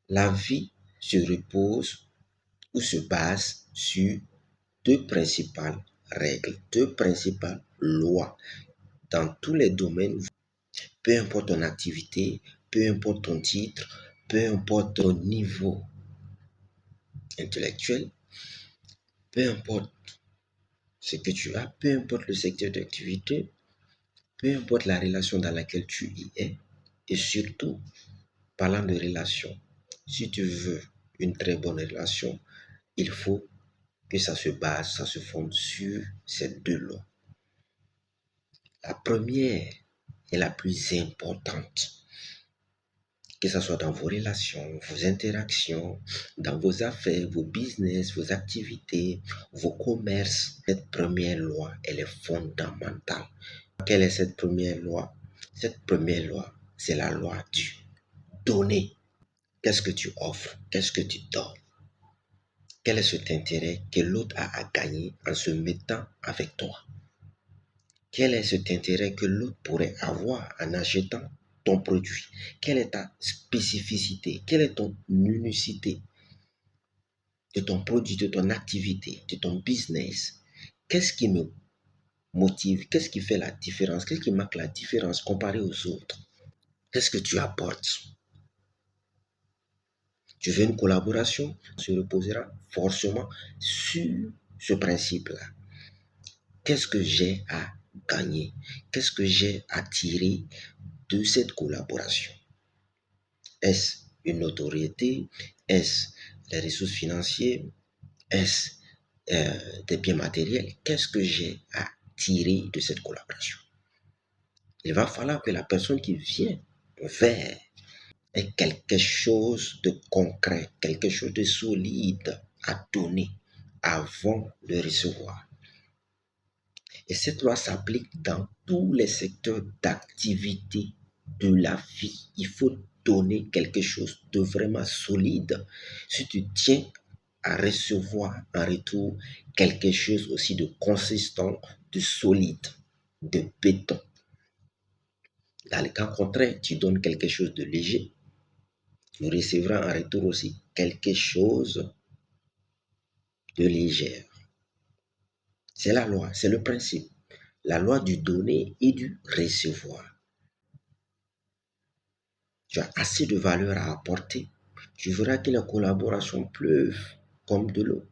La vie se repose ou se base sur deux principales règles, deux principales lois dans tous les domaines, peu importe ton activité, peu importe ton titre, peu importe ton niveau intellectuel, peu importe ce que tu as, peu importe le secteur d'activité, peu importe la relation dans laquelle tu y es, et surtout, parlant de relation, si tu veux une très bonne relation, il faut que ça se base, ça se fonde sur ces deux lois. La première est la plus importante, que ce soit dans vos relations, vos interactions, dans vos affaires, vos business, vos activités, vos commerces. Cette première loi, elle est fondamentale. Quelle est cette première loi? Cette première loi, c'est la loi du donner. Qu'est-ce que tu offres? Qu'est-ce que tu donnes? Quel est cet intérêt que l'autre a à gagner en se mettant avec toi? Quel est cet intérêt que l'autre pourrait avoir en achetant ton produit? Quelle est ta spécificité? Quelle est ton unicité de ton produit, de ton activité, de ton business? Qu'est-ce qui me motive? Qu'est-ce qui fait la différence? Qu'est-ce qui marque la différence comparé aux autres? Qu'est-ce que tu apportes? Tu veux une collaboration? Se reposera forcément sur ce principe-là. Qu'est-ce que j'ai à gagner? Qu'est-ce que j'ai à tirer de cette collaboration? Est-ce une notoriété? Est-ce les ressources financières? Est-ce des biens matériels? Qu'est-ce que j'ai à tirer de cette collaboration? Il va falloir que la personne qui vient vers ait quelque chose de concret, quelque chose de solide à donner avant de recevoir. Et cette loi s'applique dans tous les secteurs d'activité de la vie. Il faut donner quelque chose de vraiment solide si tu tiens à recevoir en retour quelque chose aussi de consistant, de solide, de béton. Dans le cas contraire, tu donnes quelque chose de léger, tu recevras en retour aussi quelque chose de léger. C'est la loi, c'est le principe. La loi du donner et du recevoir. Tu as assez de valeur à apporter. Tu verras que les collaborations pleuvent comme de l'eau.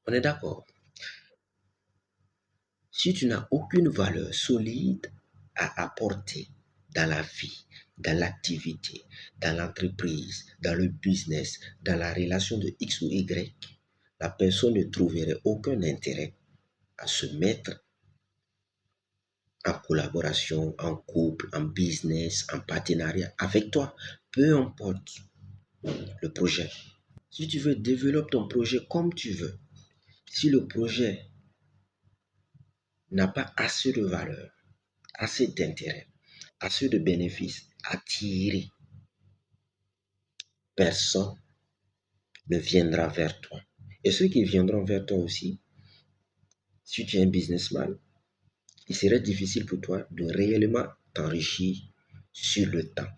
On est d'accord? Si tu n'as aucune valeur solide à apporter dans la vie, dans l'activité, dans l'entreprise, dans le business, dans la relation de X ou Y, la personne ne trouverait aucun intérêt à se mettre en collaboration, en couple, en business, en partenariat avec toi. Peu importe le projet. Si tu veux, développe ton projet comme tu veux. Si le projet n'a pas assez de valeur, assez d'intérêt, assez de bénéfices à tirer, personne ne viendra vers toi. Et ceux qui viendront vers toi aussi, si tu es un businessman, il serait difficile pour toi de réellement t'enrichir sur le temps.